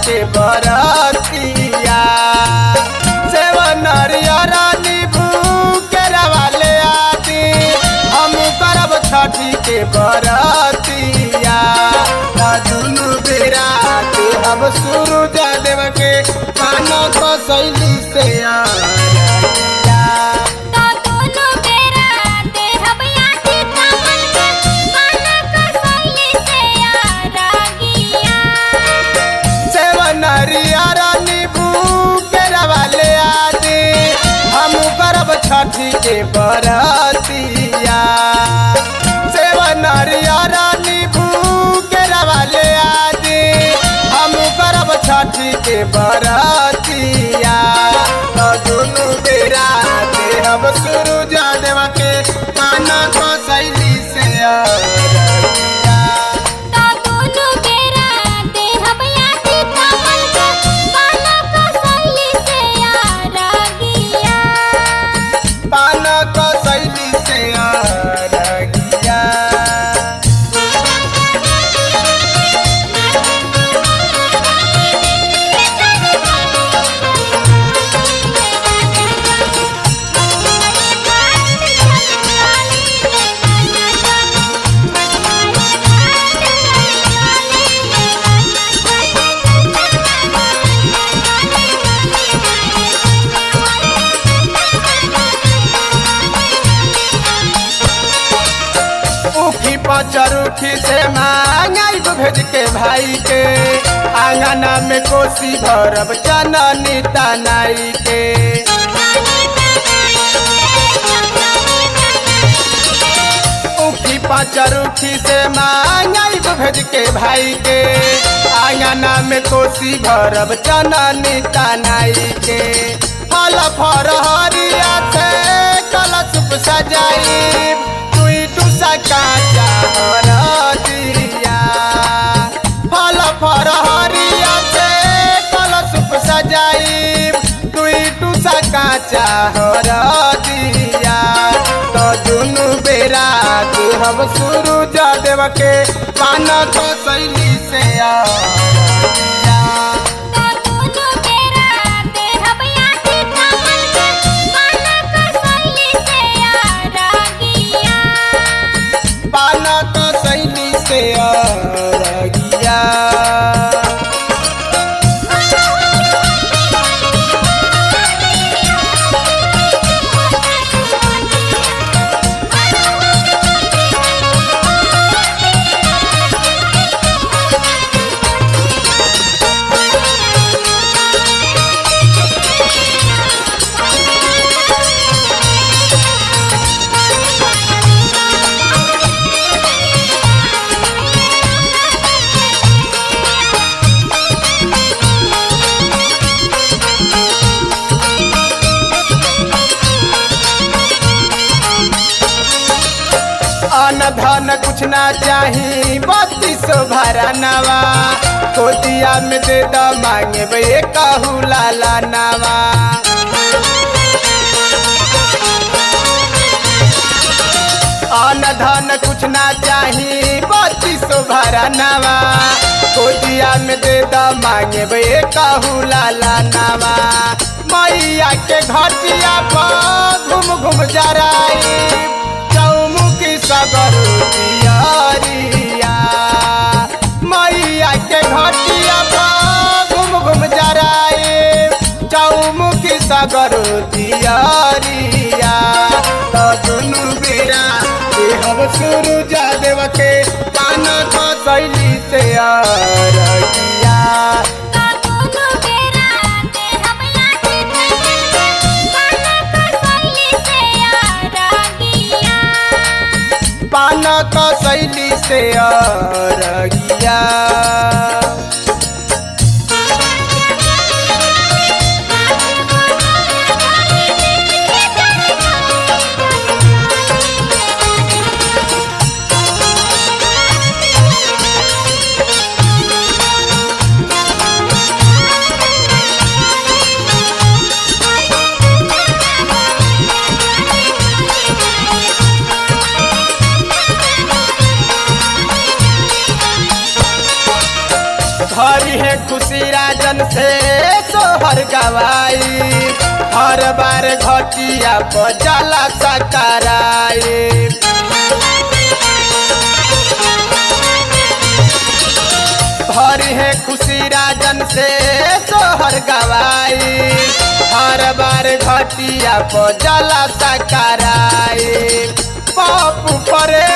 के बरतिया सेवन नरियर नींबू केरवा ले आदि हम करब छठी के बरतिया दुनु बेरा के हम सूरज देव के पान कसैली से छठी के बरतिया सेवन नरियर नींबू केरवा ले आदि हम करब छठी के बरतिया दुनु बेरा के हम सूरज देव के पान कसैली से चरूठी से मांगाई भेज के भाई के आंगना में कोसी भरब जननी तनाई के उखी चरूठी से मांगाई भेज के भाई के आंगना में कोसी भरब जननी तनाई के फल फरहरिया से कलश सजाई काचा हरदिया फल फरहरिया से कलश सजाई दुई टूसा काचा हरदिया तो दुनु बेरा के हम सूरज देव के पान कसैली से धन कुछ ना चाही 3200 भरा नवा कोतिया में दे द मांगे बे कहू लाला नवा अन धन कुछ ना चाही 3200 भरा नवा कोतिया में दे द मांगे बे कहू लाला नवा मैया के घटिया पर घूम घूम जराई सगर दियारिया मैया के घटिया पर घूम घूम जराए चौमुखी सगर दियारिया तो दुनु बेरा के हम सूरज देव के पान कसैली से अरगिया पान कसैली से अरगिया खुशी राजन से सोहर गवाई हर बार घटिया पर जाला सकराई भरी है खुशी राजन से सोहर गवाई हर बार घटिया पर जाला सकराई पाप करे